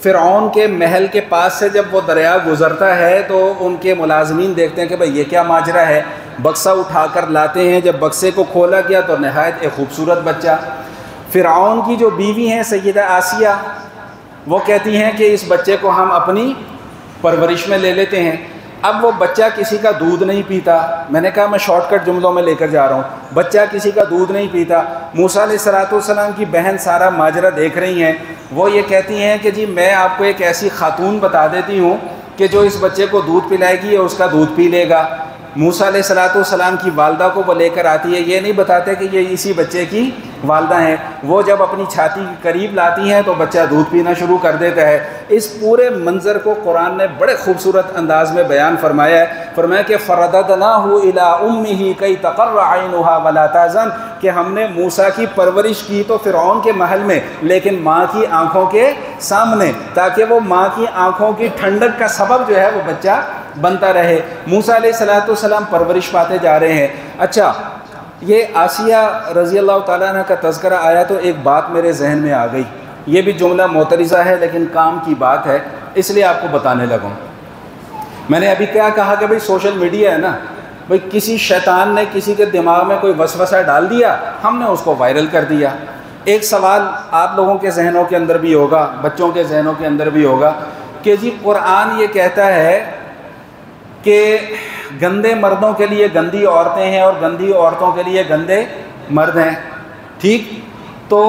A: فرعون کے محل کے پاس سے جب وہ دریا گزرتا ہے تو ان کے ملازمین دیکھتے ہیں کہ بھئی یہ کیا ماجرا ہے، بکسہ اٹھا کر لاتے ہیں۔ جب بکسے کو کھولا گیا تو نہایت ایک خوبصورت بچہ۔ فرعون کی جو بیوی ہیں سیدہ آسیہ، وہ کہتی ہیں کہ اس بچے کو ہم اپنی پرورش میں لے لیتے ہیں۔ اب وہ بچہ کسی کا دودھ نہیں پیتا۔ میں نے کہا میں شارٹ کٹ جملوں میں لے کر جا رہا ہوں۔ بچہ کسی کا دودھ نہیں پیتا۔ موسیٰ علیہ السلام کی بہن سارا ماجرا دیکھ رہی ہیں۔ وہ یہ کہتی ہیں کہ جی میں آپ کو ایک ایسی خاتون بتا دیتی ہوں کہ جو اس بچے کو دودھ پلائے گی اور اس کا دودھ پی لے گا۔ موسیٰ علیہ السلام کی والدہ کو وہ لے کر آتی ہے۔ یہ نہیں بتاتے کہ یہ اسی بچے کی والدہ ہیں۔ وہ جب اپنی چھاتی کے قریب لاتی ہیں تو بچہ دودھ پینا شروع کر دیتا ہے۔ اس پورے منظر کو قرآن نے بڑے خوبصورت انداز میں بیان فرمایا ہے۔ فرمایا کہ فرددناہ الی امہ کی تقر عینھا ولا تحزن، کہ ہم نے موسیٰ کی پرورش کی تو فرعون کے محل میں، لیکن ماں کی آنکھوں کے سامنے، تاکہ وہ ماں کی آنکھوں کی ٹھنڈک کا سبب جو ہے وہ بچہ بنتا رہے۔ موسیٰ علیہ السلام پرورش پاتے جا رہے ہیں۔ اچھا، یہ آسیہ رضی اللہ تعالیٰ عنہ کا تذکرہ آیا تو ایک بات میرے ذہن میں آ گئی۔ یہ بھی جملہ معترضہ ہے لیکن کام کی بات ہے، اس لیے آپ کو بتانے لگوں۔ میں نے ابھی کیا کہا کہ بھئی سوشل میڈیا ہے نا، بھئی کسی شیطان نے کسی کے دماغ میں کوئی وسوسہ ڈال دیا، ہم نے اس کو وائرل کر دیا۔ ایک سوال آپ لوگوں کے ذہنوں کے اندر بھی ہوگا، بچوں کے ذہنوں کے اندر بھی ہوگا کہ جی قرآن یہ کہتا ہے کہ گندے مردوں کے لیے گندی عورتیں ہیں اور گندی عورتوں کے لیے گندے مرد ہیں، ٹھیک؟ تو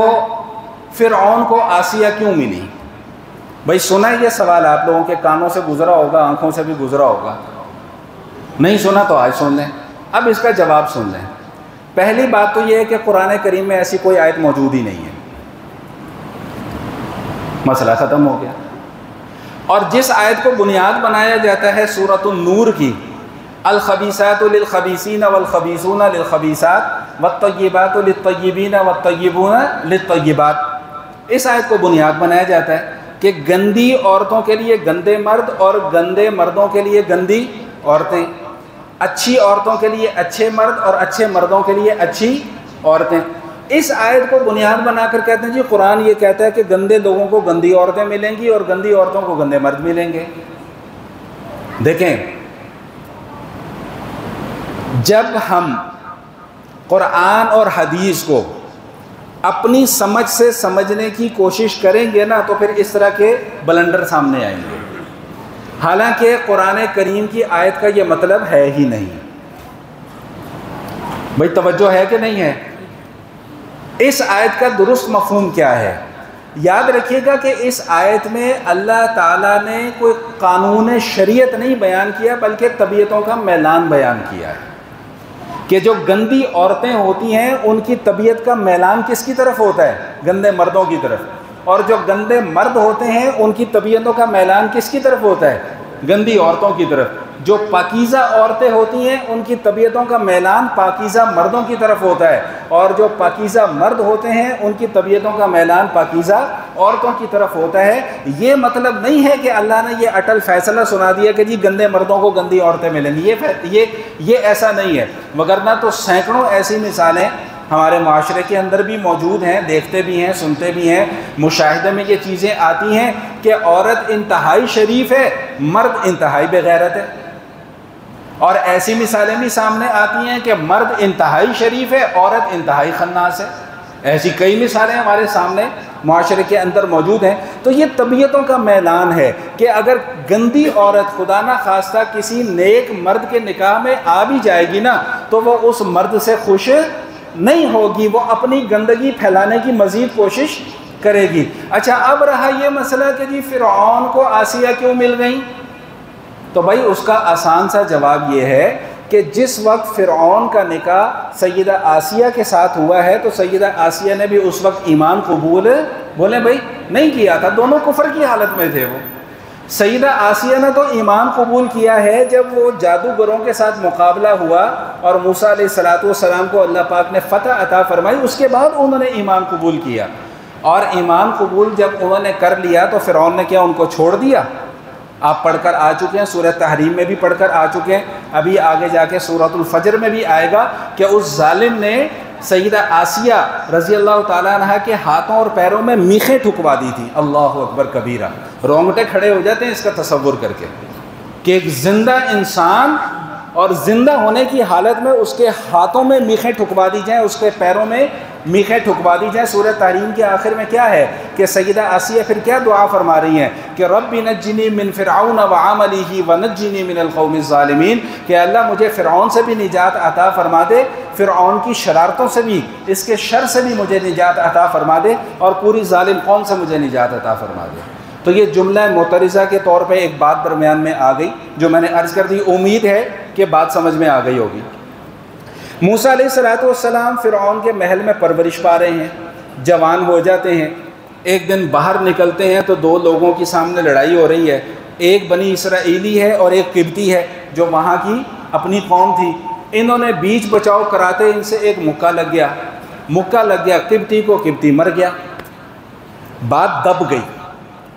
A: فرعون کو آسیہ کیوں ملی؟ بھائی سنا یہ سوال آپ لوگوں کے کانوں سے گزرا ہوگا، آنکھوں سے بھی گزرا ہوگا، نہیں سنا تو آج سن لیں، اب اس کا جواب سن لیں۔ پہلی بات تو یہ ہے کہ قرآن کریم میں ایسی کوئی آیت موجود ہی نہیں ہے، مسئلہ ختم ہو گیا۔ اور جس آیت کو بنیاد بنایا جاتا ہے سورۃ النور کی، الخبیثات للخبیثین والخبیثون للخبیثات والطیبات للطیبین والطیبون للطیبات، اس آیت کو بنیاد بنایا جاتا ہے کہ گندی عورتوں کے لیے گندے مرد اور گندے مردوں کے لیے گندی عورتیں، اچھی عورتوں کے لیے اچھے مرد اور اچھے مردوں کے لیے اچھی عورتیں۔ اس آیت کو بنیاد بنا کر کہتے ہیں جی قرآن یہ کہتا ہے کہ گندے لوگوں کو گندی عورتیں ملیں گی اور گندی عورتوں کو گندے مرد ملیں گے۔ دیکھیں، جب ہم قرآن اور حدیث کو اپنی سمجھ سے سمجھنے کی کوشش کریں گے نا تو پھر اس طرح کے بلنڈر سامنے آئیں گے، حالانکہ قرآن کریم کی آیت کا یہ مطلب ہے ہی نہیں۔ بھائی توجہ ہے کہ نہیں ہے؟ اس آیت کا درست مفہوم کیا ہے؟ یاد رکھیے گا کہ اس آیت میں اللہ تعالیٰ نے کوئی قانون شریعت نہیں بیان کیا بلکہ طبیعتوں کا میلان بیان کیا ہے، کہ جو گندی عورتیں ہوتی ہیں ان کی طبیعت کا میلان کس کی طرف ہوتا ہے؟ گندے مردوں کی طرف، اور جو گندے مرد ہوتے ہیں ان کی طبیعتوں کا میلان کس کی طرف ہوتا ہے؟ گندی عورتوں کی طرف۔ جو پاکیزہ عورتیں ہوتی ہیں ان کی طبیعتوں کا میلان پاکیزہ مردوں کی طرف ہوتا ہے، اور جو پاکیزہ مرد ہوتے ہیں ان کی طبیعتوں کا میلان پاکیزہ عورتوں کی طرف ہوتا ہے۔ یہ مطلب نہیں ہے کہ اللہ نے یہ اٹل فیصلہ سنا دیا کہ جی گندے مردوں کو گندی عورتیں ملیں گی، یہ ایسا نہیں ہے، وگرنہ تو سینکڑوں ایسی مثالیں ہمارے معاشرے کے اندر بھی موجود ہیں، دیکھتے بھی ہیں، سنتے بھی ہیں، مشاہدے میں یہ چیزیں آتی ہیں کہ عورت انتہائی شریف ہے، مرد انتہائی بغیرت ہے، اور ایسی مثالیں بھی سامنے آتی ہیں کہ مرد انتہائی شریف ہے، عورت انتہائی خناس ہے۔ ایسی کئی مثالیں ہمارے سامنے معاشرے کے اندر موجود ہیں۔ تو یہ طبیعتوں کا میلان ہے کہ اگر گندی عورت خدا نہ خواستہ کسی نیک مرد کے نکاح میں آ بھی جائے گی نا تو وہ اس مرد سے خوش نہیں ہوگی، وہ اپنی گندگی پھیلانے کی مزید کوشش کرے گی۔ اچھا، اب رہا یہ مسئلہ کہ جی فرعون کو آسیہ کیوں مل گئی؟ تو بھائی اس کا آسان سا جواب یہ ہے کہ جس وقت فرعون کا نکاح سیدہ آسیہ کے ساتھ ہوا ہے تو سیدہ آسیہ نے بھی اس وقت ایمان قبول بولے بھائی نہیں کیا تھا، دونوں کفر کی حالت میں تھے۔ وہ سیدہ آسیہ نے تو ایمان قبول کیا ہے جب وہ جادوگروں کے ساتھ مقابلہ ہوا اور موسیٰ علیہ السلام کو اللہ پاک نے فتح عطا فرمائی، اس کے بعد انہوں نے ایمان قبول کیا، اور ایمان قبول جب انہوں نے کر لیا تو فرعون نے کیا ان کو چھوڑ دیا؟ آپ پڑھ کر آ چکے ہیں، سورہ تحریم میں بھی پڑھ کر آ چکے ہیں، ابھی آگے جا کے سورۃ الفجر میں بھی آئے گا کہ اس ظالم نے سیدہ آسیہ رضی اللہ تعالیٰ عنہ کے ہاتھوں اور پیروں میں میخیں ٹھکوا دی تھی۔ اللہ اکبر کبیرہ، رونگٹے کھڑے ہو جاتے ہیں اس کا تصور کر کے کہ ایک زندہ انسان اور زندہ ہونے کی حالت میں اس کے ہاتھوں میں میخیں ٹھکوا دی جائیں، اس کے پیروں میں میخیں ٹھکوا دی جائیں۔ سورہ تحریم کے آخر میں کیا ہے کہ سیدہ آسیہ پھر کیا دعا فرما رہی ہیں کہ رب نجنی من فرعون وعملہ ونجنی من القوم الظالمین، کہ اللہ مجھے فرعون سے بھی نجات عطا فرما دے، فرعون کی شرارتوں سے بھی، اس کے شر سے بھی مجھے نجات عطا فرما دے، اور پوری ظالم قوم سے مجھے نجات عطا فرما دے۔ تو یہ جملہ معترضہ کے طور پہ ایک بات درمیان میں آ گئی جو میں نے عرض کر دی، امید ہے کہ بات سمجھ میں آ گئی ہوگی۔ موسیٰ علیہ السلام فرعون کے محل میں پرورش پا رہے ہیں، جوان ہو جاتے ہیں، ایک دن باہر نکلتے ہیں تو دو لوگوں کی سامنے لڑائی ہو رہی ہے، ایک بنی اسرائیلی ہے اور ایک قبطی ہے جو وہاں کی اپنی قوم تھی۔ انہوں نے بیچ بچاؤ کراتے ان سے ایک مکہ لگ گیا، قبطی کو، قبطی مر گیا، بات دب گئی۔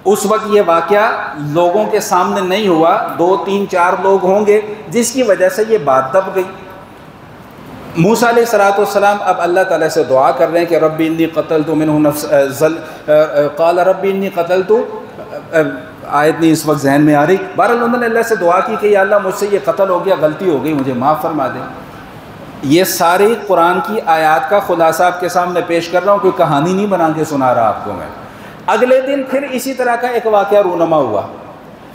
A: اس وقت یہ واقعہ لوگوں کے سامنے نہیں ہوا، 2 3 4 لوگ ہوں گے جس کی وجہ سے یہ بات دب گئی۔ موسیٰ علیہ السلام اب اللہ تعالیٰ سے دعا کر رہے ہیں کہ رب انی قتلت منہ قال رب انی قتلت، آیت نہیں اس وقت ذہن میں آ رہی، بہرحال انہوں نے اللہ سے دعا کی کہ یا اللہ مجھ سے یہ قتل ہو گیا، غلطی ہو گئی، مجھے معاف فرما دیں۔ یہ ساری قرآن کی آیات کا خلاصہ آپ کے سامنے پیش کر رہا ہوں، کوئی کہانی نہیں بنا کے سنا رہا آپ کو میں۔ اگلے دن پھر اسی طرح کا ایک واقعہ رونما ہوا۔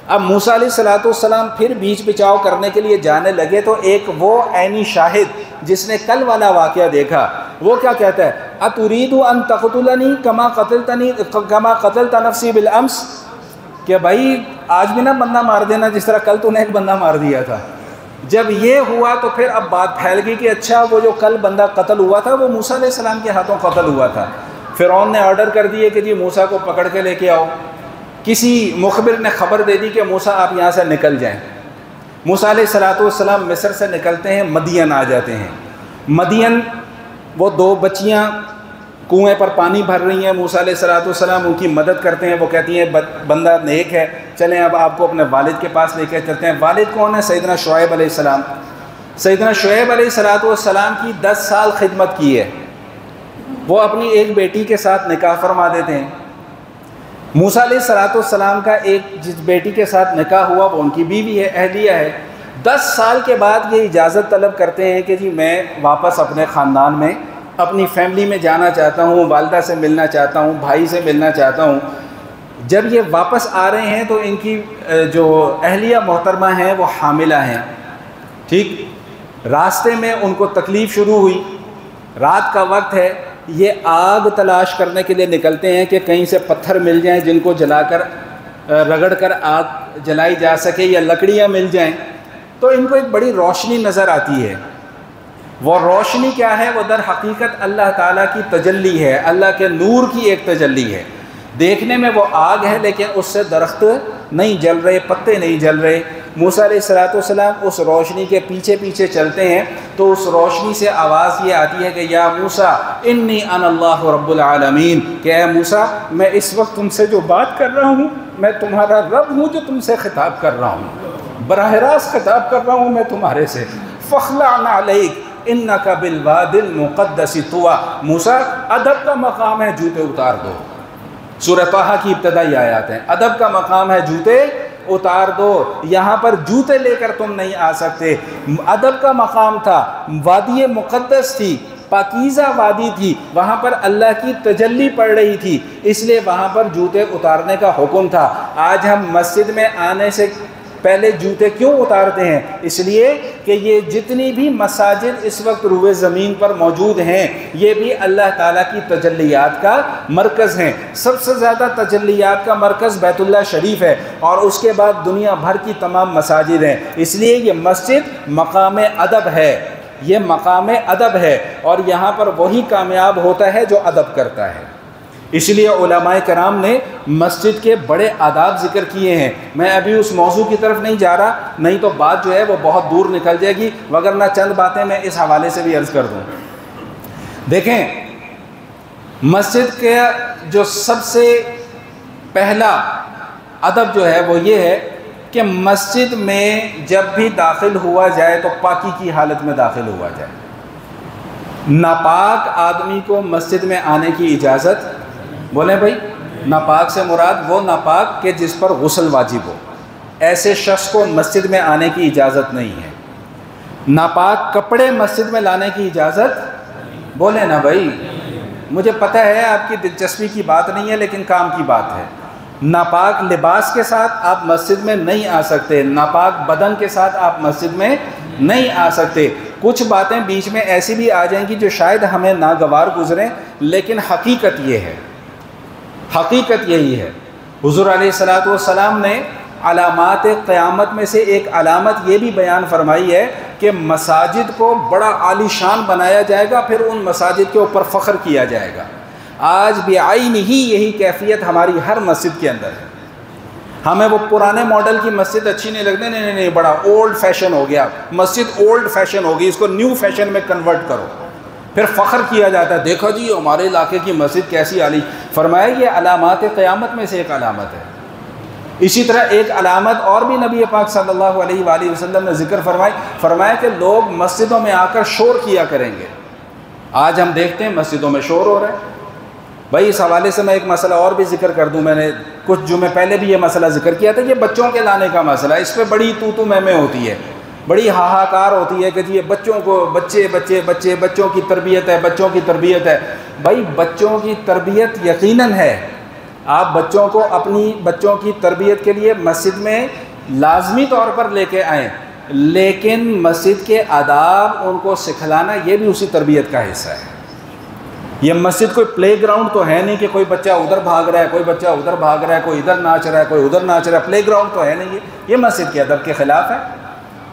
A: اب موسیٰ علیہ السلام پھر بیچ بچاؤ کرنے کے لیے جانے لگے تو ایک وہ عینی شاہد جس نے کل والا واقعہ دیکھا وہ کیا کہتا ہے، اترید ان تقتلنی کما قتلت نفسی بالامس، کہ بھائی آج بھی نہ بندہ مار دینا جس طرح کل تو نے ایک بندہ مار دیا تھا۔ جب یہ ہوا تو پھر اب بات پھیل گئی کہ اچھا وہ جو کل بندہ قتل ہوا تھا وہ موسیٰ علیہ السلام کے ہاتھوں قتل ہوا تھا۔ فرعون نے آرڈر کر دیے کہ جی موسیٰ کو پکڑ کے لے کے آؤ۔ کسی مخبر نے خبر دے دی کہ موسیٰ آپ یہاں سے نکل جائیں۔ موسیٰ علیہ السلام مصر سے نکلتے ہیں، مدین آ جاتے ہیں۔ مدین وہ دو بچیاں کنویں پر پانی بھر رہی ہیں، موسیٰ علیہ السلام ان کی مدد کرتے ہیں، وہ کہتی ہیں بندہ نیک ہے، چلیں اب آپ کو اپنے والد کے پاس لے کے چلتے ہیں۔ والد کون ہے؟ سیدنا شعیب علیہ السلام۔ سیدنا شعیب علیہ السلام کی 10 سال خدمت کی ہے، وہ اپنی ایک بیٹی کے ساتھ نکاح فرما دیتے ہیں۔ موسیٰ علیہ السلام کا ایک جس بیٹی کے ساتھ نکاح ہوا وہ ان کی بیوی ہے، اہلیہ ہے۔ 10 سال کے بعد یہ اجازت طلب کرتے ہیں کہ جی میں واپس اپنے خاندان میں اپنی فیملی میں جانا چاہتا ہوں، والدہ سے ملنا چاہتا ہوں، بھائی سے ملنا چاہتا ہوں۔ جب یہ واپس آ رہے ہیں تو ان کی جو اہلیہ محترمہ ہیں وہ حاملہ ہیں، ٹھیک۔ راستے میں ان کو تکلیف شروع ہوئی، رات کا وقت ہے، یہ آگ تلاش کرنے کے لیے نکلتے ہیں کہ کہیں سے پتھر مل جائیں جن کو جلا کر رگڑ کر آگ جلائی جا سکے یا لکڑیاں مل جائیں۔ تو ان کو ایک بڑی روشنی نظر آتی ہے۔ وہ روشنی کیا ہے؟ وہ در حقیقت اللہ تعالیٰ کی تجلی ہے، اللہ کے نور کی ایک تجلی ہے۔ دیکھنے میں وہ آگ ہے لیکن اس سے درخت نہیں جل رہے، پتے نہیں جل رہے۔ موسیٰ علیہ السلام اس روشنی کے پیچھے پیچھے چلتے ہیں تو اس روشنی سے آواز یہ آتی ہے کہ یا موسیٰ انی انا اللہ رب العالمین، کہ اے موسیٰ میں اس وقت تم سے جو بات کر رہا ہوں میں تمہارا رب ہوں جو تم سے خطاب کر رہا ہوں، براہ راست خطاب کر رہا ہوں میں تمہارے سے۔ فاخلع نعلیک انک بالواد المقدس طویٰ، موسیٰ ادب کا مقام ہے، جوتے اتار دو۔ سورہ طٰہٰ کی ابتدائی آیات ہیں، ادب کا مقام ہے، جوتے اتار دو، یہاں پر جوتے لے کر تم نہیں آ سکتے۔ ادب کا مقام تھا، وادی مقدس تھی، پاکیزہ وادی تھی، وہاں پر اللہ کی تجلی پڑ رہی تھی، اس لیے وہاں پر جوتے اتارنے کا حکم تھا۔ آج ہم مسجد میں آنے سے پہلے جوتے کیوں اتارتے ہیں؟ اس لیے کہ یہ جتنی بھی مساجد اس وقت روئے زمین پر موجود ہیں یہ بھی اللہ تعالیٰ کی تجلیات کا مرکز ہیں۔ سب سے زیادہ تجلیات کا مرکز بیت اللہ شریف ہے اور اس کے بعد دنیا بھر کی تمام مساجد ہیں، اس لیے یہ مسجد مقام ادب ہے، یہ مقام ادب ہے اور یہاں پر وہی کامیاب ہوتا ہے جو ادب کرتا ہے۔ اس لیے علماء کرام نے مسجد کے بڑے آداب ذکر کیے ہیں۔ میں ابھی اس موضوع کی طرف نہیں جا رہا، نہیں تو بات جو ہے وہ بہت دور نکل جائے گی، وگرنہ چند باتیں میں اس حوالے سے بھی عرض کر دوں۔ دیکھیں، مسجد کا جو سب سے پہلا ادب جو ہے وہ یہ ہے کہ مسجد میں جب بھی داخل ہوا جائے تو پاکی کی حالت میں داخل ہوا جائے۔ ناپاک آدمی کو مسجد میں آنے کی اجازت، بولیں بھائی، ناپاک سے مراد وہ ناپاک کہ جس پر غسل واجب ہو، ایسے شخص کو مسجد میں آنے کی اجازت نہیں ہے۔ ناپاک کپڑے مسجد میں لانے کی اجازت، بولیں نا بھائی، مجھے پتہ ہے آپ کی دلچسپی کی بات نہیں ہے لیکن کام کی بات ہے۔ ناپاک لباس کے ساتھ آپ مسجد میں نہیں آ سکتے، ناپاک بدن کے ساتھ آپ مسجد میں نہیں آ سکتے۔ کچھ باتیں بیچ میں ایسی بھی آ جائیں گی جو شاید ہمیں ناگوار گزریں، لیکن حقیقت یہ ہے، حقیقت یہی ہے۔ حضور علیہ السلام نے علامات قیامت میں سے ایک علامت یہ بھی بیان فرمائی ہے کہ مساجد کو بڑا عالی شان بنایا جائے گا، پھر ان مساجد کے اوپر فخر کیا جائے گا۔ آج بعین ہی یہی کیفیت ہماری ہر مسجد کے اندر ہے۔ ہمیں وہ پرانے ماڈل کی مسجد اچھی نہیں لگتی، نہیں، بڑا اولڈ فیشن ہو گیا، مسجد اولڈ فیشن ہو گئی، اس کو نیو فیشن میں کنورٹ کرو، پھر فخر کیا جاتا ہے، دیکھو جی ہمارے علاقے کی مسجد کیسی عالی۔ فرمایا یہ علامات قیامت میں سے ایک علامت ہے۔ اسی طرح ایک علامت اور بھی نبی پاک صلی اللہ علیہ وآلہ وسلم نے ذکر فرمایا کہ لوگ مسجدوں میں آ کر شور کیا کریں گے۔ آج ہم دیکھتے ہیں مسجدوں میں شور ہو رہا ہے۔ بھائی اس حوالے سے میں ایک مسئلہ اور بھی ذکر کر دوں، میں نے کچھ جمعے پہلے بھی یہ مسئلہ ذکر کیا تھا، یہ بچوں کے لانے کا مسئلہ، اس پہ بڑی تو میں ہوتی ہے، بڑی ہاہاکار ہوتی ہے کہ جی یہ بچوں کو بچوں کی تربیت ہے، بچوں کی تربیت ہے۔ بھائی بچوں کی تربیت یقیناً ہے، آپ بچوں کو اپنی بچوں کی تربیت کے لیے مسجد میں لازمی طور پر لے کے آئیں، لیکن مسجد کے آداب ان کو سکھلانا یہ بھی اسی تربیت کا حصہ ہے۔ یہ مسجد کوئی پلے گراؤنڈ تو ہے نہیں کہ کوئی بچہ ادھر بھاگ رہا ہے، کوئی بچہ ادھر بھاگ رہا ہے، کوئی ادھر ناچ رہا ہے، کوئی ادھر ناچ رہا ہے، پلے گراؤنڈ تو ہے نہیں۔ یہ مسجد کے ادب کے خلاف ہے۔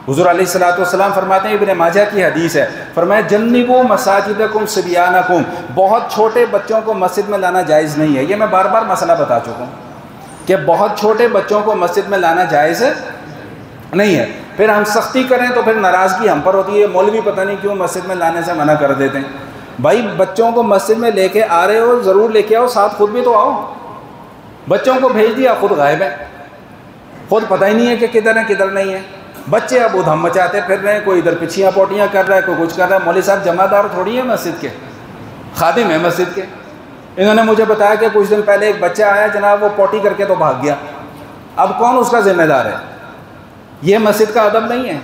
A: حضور علیہ الصلوۃ والسلام فرماتے ہیں، ابن ماجہ کی حدیث ہے، فرمایا جنبوا مساجدکم صبیانکم، بہت چھوٹے بچوں کو مسجد میں لانا جائز نہیں ہے۔ یہ میں بار بار مسئلہ بتا چکا ہوں کہ بہت چھوٹے بچوں کو مسجد میں لانا جائز نہیں ہے۔ پھر ہم سختی کریں تو پھر ناراضگی ہم پر ہوتی ہے، مولوی پتہ نہیں کیوں مسجد میں لانے سے منع کر دیتے ہیں۔ بھائی بچوں کو مسجد میں لے کے آ رہے ہو، ضرور لے کے آؤ، ساتھ خود بھی تو آؤ۔ بچوں کو بھیج دیا، خود غائب ہے، خود پتہ ہی نہیں ہے کہ کدھر ہے کدھر نہیں ہے۔ بچے اب ادھم مچاتے پھر رہے ہیں، کوئی ادھر پچھیاں پوٹیاں کر رہا ہے، کوئی کچھ کر رہا ہے۔ مولوی صاحب جمع دار تھوڑی ہے مسجد کے، خادم ہے مسجد کے۔ انہوں نے مجھے بتایا کہ کچھ دن پہلے ایک بچہ آیا جناب، وہ پوٹی کر کے تو بھاگ گیا، اب کون اس کا ذمہ دار ہے؟ یہ مسجد کا ادب نہیں ہے۔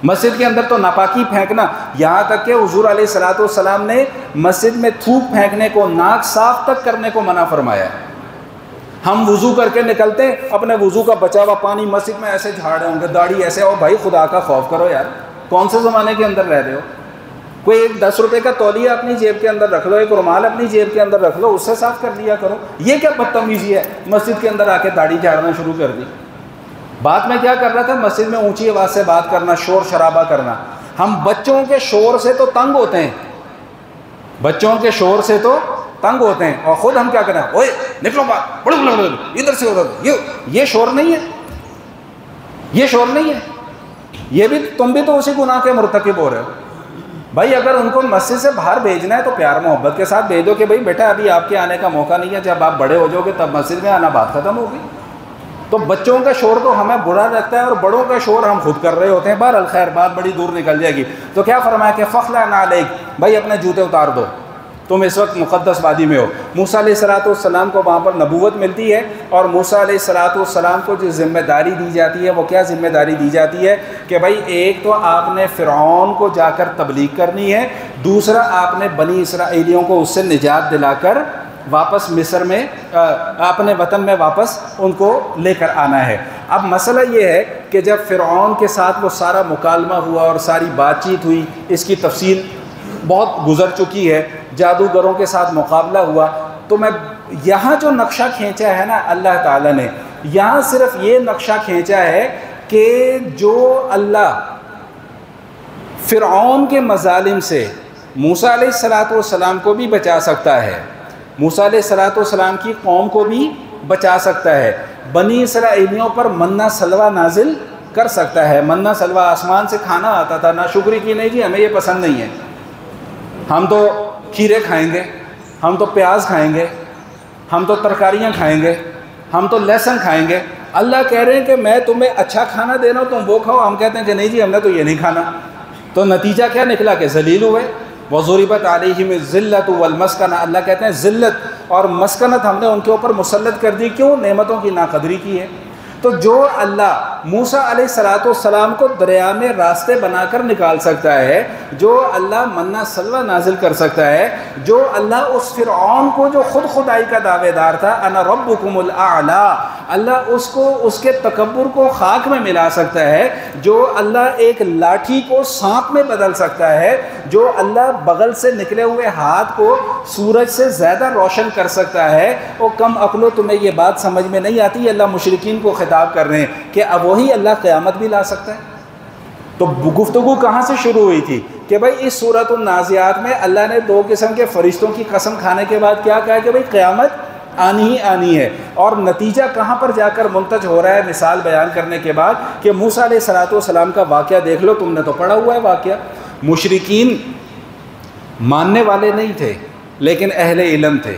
A: مسجد کے اندر تو ناپاکی پھینکنا، یہاں تک کہ حضور علیہ الصلوۃ والسلام نے مسجد میں تھوک پھینکنے کو، ناک صاف تک کرنے کو منع فرمایا ہے۔ ہم وضو کر کے نکلتے ہیں، اپنے وضو کا بچا ہوا پانی مسجد میں ایسے جھاڑے ہوں گے، داڑھی ایسے، اور بھائی خدا کا خوف کرو یار، کون سے زمانے کے اندر رہ رہے ہو؟ کوئی ایک 10 روپے کا تولیہ اپنی جیب کے اندر رکھ لو، ایک رومال اپنی جیب کے اندر رکھ لو، اس سے صاف کر لیا کرو۔ یہ کیا بدتمیزی ہے؟ مسجد کے اندر آ کے داڑھی جھاڑنا شروع کر دی۔ بات میں کیا کر رہا تھا؟ مسجد میں اونچی آواز سے بات کرنا، شور شرابہ کرنا۔ ہم بچوں کے شور سے تو تنگ ہوتے ہیں، بچوں کے شور سے تو تنگ ہوتے ہیں، اور خود ہم کیا کریں؟ اوئے نکلو بات، ادھر سے ادھر۔ یہ شور نہیں ہے، یہ شور نہیں ہے۔ یہ بھی تم بھی تو اسی گناہ کے مرتکب ہو رہے ہو۔ بھائی اگر ان کو مسجد سے باہر بھیجنا ہے تو پیار محبت کے ساتھ بھیج دو کہ بھائی بیٹا ابھی آپ کے آنے کا موقع نہیں ہے، جب آپ بڑے ہو جاؤ گے تب مسجد میں آنا، بات ختم ہوگی۔ تو بچوں کا شور تو ہمیں برا لگتا ہے اور بڑوں کا شور ہم خود کر رہے ہوتے ہیں۔ بہرحال خیر، بات بڑی دور نکل جائے گی۔ تو کیا فرمایا کہ فخلع نعلیک، بھائی اپنے جوتے اتار دو، تم اس وقت مقدس وادی میں ہو۔ موسیٰ علیہ السلام کو وہاں پر نبوت ملتی ہے، اور موسیٰ علیہ السلام کو جو ذمہ داری دی جاتی ہے وہ کیا ذمہ داری دی جاتی ہے کہ بھائی ایک تو آپ نے فرعون کو جا کر تبلیغ کرنی ہے، دوسرا آپ نے بنی اسرائیلیوں کو اس سے نجات دلا کر واپس مصر میں اپنے وطن میں واپس ان کو لے کر آنا ہے۔ اب مسئلہ یہ ہے کہ جب فرعون کے ساتھ وہ سارا مکالمہ ہوا اور ساری بات چیت ہوئی، اس کی تفصیل بہت گزر چکی ہے، جادوگروں کے ساتھ مقابلہ ہوا، تو میں یہاں جو نقشہ کھینچا ہے نا اللہ تعالیٰ نے، یہاں صرف یہ نقشہ کھینچا ہے کہ جو اللہ فرعون کے مظالم سے موسیٰ علیہ السلام کو بھی بچا سکتا ہے، موسیٰ علیہ السلام کی قوم کو بھی بچا سکتا ہے، بنی اسرائیلیوں پر منہ سلوہ نازل کر سکتا ہے۔ منہ سلوہ آسمان سے کھانا آتا تھا، ناشکری کی نہیں جی ہمیں یہ پسند نہیں ہے، ہم تو کھیرے کھائیں گے، ہم تو پیاز کھائیں گے، ہم تو ترکاریاں کھائیں گے، ہم تو لہسن کھائیں گے۔ اللہ کہہ رہے ہیں کہ میں تمہیں اچھا کھانا دے رہا ہوں، تم وہ کھاؤ۔ ہم کہتے ہیں کہ نہیں جی ہم نے تو یہ نہیں کھانا۔ تو نتیجہ کیا نکلا کہ ذلیل ہوئے۔ وَضُرِبَتْ عَلَيْهِمُ الذِّلَّةُ وَالْمَسْكَنَةُ، اللہ کہتے ہیں ذلت اور مسکنت ہم نے ان کے اوپر مسلط کر دی۔ کیوں؟ نعمتوں کی ناقدری کی ہے۔ تو جو اللہ موسیٰ علیہ السلام کو دریا میں راستے بنا کر نکال سکتا ہے، جو اللہ منہ سلوہ نازل کر سکتا ہے، جو اللہ اس فرعون کو جو خود خدائی کا دعوے دار تھا، انا ربکم الاعلیٰ، اللہ اس کو اس کے تکبر کو خاک میں ملا سکتا ہے، جو اللہ ایک لاٹھی کو سانپ میں بدل سکتا ہے، جو اللہ بغل سے نکلے ہوئے ہاتھ کو سورج سے زیادہ روشن کر سکتا ہے، وہ کم عقلو تمہیں یہ بات سمجھ میں نہیں آتی؟ اللہ مشرکین کو خطاب کر رہے ہیں کہ اب وہی اللہ قیامت بھی لا سکتا ہے۔ تو گفتگو کہاں سے شروع ہوئی تھی کہ بھائی اس سورۃ النازعات میں اللہ نے دو قسم کے فرشتوں کی قسم کھانے کے بعد کیا کہا کہ بھائی قیامت آنی ہی آنی ہے، اور نتیجہ کہاں پر جا کر منتج ہو رہا ہے مثال بیان کرنے کے بعد کہ موسیٰ علیہ السلام کا واقعہ دیکھ لو، تم نے تو پڑھا ہوا ہے واقعہ۔ مشرکین ماننے والے نہیں تھے لیکن اہل علم تھے،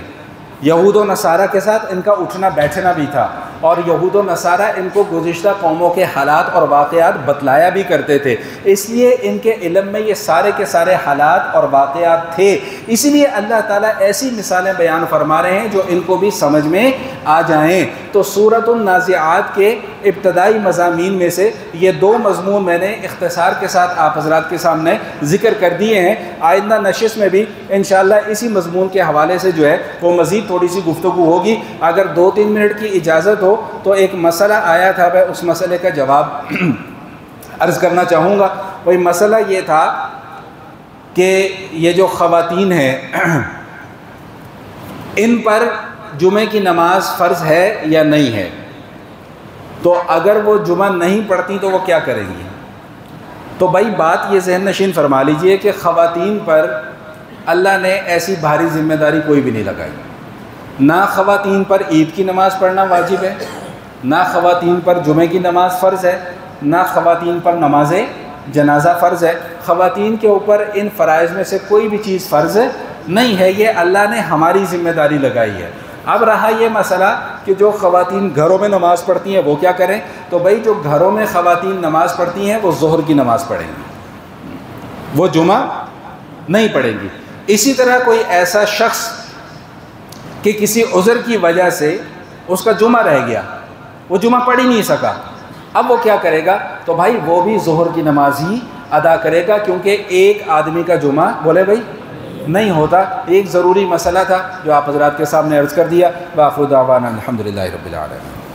A: یہود و نصارہ کے ساتھ ان کا اٹھنا بیٹھنا بھی تھا، اور یہود و نصارہ ان کو گزشتہ قوموں کے حالات اور واقعات بتلایا بھی کرتے تھے، اس لیے ان کے علم میں یہ سارے کے سارے حالات اور واقعات تھے۔ اسی لیے اللہ تعالیٰ ایسی مثالیں بیان فرما رہے ہیں جو ان کو بھی سمجھ میں آ جائیں۔ تو سورۃ النازعات کے ابتدائی مضامین میں سے یہ دو مضمون میں نے اختصار کے ساتھ آپ حضرات کے سامنے ذکر کر دیے ہیں۔ آئندہ نشست میں بھی انشاءاللہ اسی مضمون کے حوالے سے جو ہے وہ مزید تھوڑی سی گفتگو ہوگی۔ اگر 2-3 منٹ کی اجازت ہو تو ایک مسئلہ آیا تھا، میں اس مسئلے کا جواب عرض کرنا چاہوں گا۔ وہی مسئلہ یہ تھا کہ یہ جو خواتین ہیں ان پر جمعے کی نماز فرض ہے یا نہیں ہے، تو اگر وہ جمعہ نہیں پڑھتی تو وہ کیا کریں گی؟ تو بھائی بات یہ ذہن نشین فرما لیجئے کہ خواتین پر اللہ نے ایسی بھاری ذمہ داری کوئی بھی نہیں لگائی۔ نہ خواتین پر عید کی نماز پڑھنا واجب ہے، نہ خواتین پر جمعے کی نماز فرض ہے، نہ خواتین پر نماز جنازہ فرض ہے۔ خواتین کے اوپر ان فرائض میں سے کوئی بھی چیز فرض نہیں ہے، یہ اللہ نے ہماری ذمہ داری لگائی ہے۔ اب رہا یہ مسئلہ کہ جو خواتین گھروں میں نماز پڑھتی ہیں وہ کیا کریں؟ تو بھائی جو گھروں میں خواتین نماز پڑھتی ہیں وہ ظہر کی نماز پڑھیں گی، وہ جمعہ نہیں پڑھیں گی۔ اسی طرح کوئی ایسا شخص کہ کسی عذر کی وجہ سے اس کا جمعہ رہ گیا، وہ جمعہ پڑھ ہی نہیں سکا، اب وہ کیا کرے گا؟ تو بھائی وہ بھی ظہر کی نماز ہی ادا کرے گا، کیونکہ ایک آدمی کا جمعہ بولے بھائی نہیں ہوتا۔ ایک ضروری مسئلہ تھا جو آپ حضرات کے سامنے عرض کر دیا۔ وآخر دعوانا الحمدللہ رب العالمین۔